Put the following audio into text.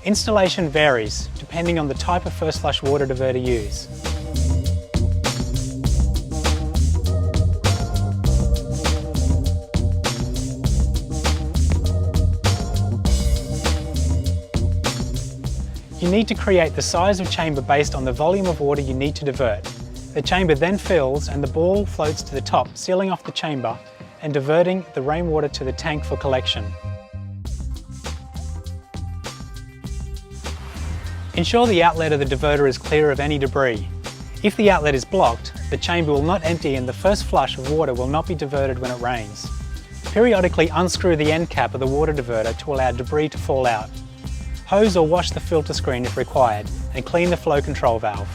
Installation varies depending on the type of first flush water diverter used. You need to create the size of chamber based on the volume of water you need to divert. The chamber then fills and the ball floats to the top, sealing off the chamber and diverting the rainwater to the tank for collection. Ensure the outlet of the diverter is clear of any debris. If the outlet is blocked, the chamber will not empty and the first flush of water will not be diverted when it rains. Periodically unscrew the end cap of the water diverter to allow debris to fall out. Hose or wash the filter screen if required and clean the flow control valve.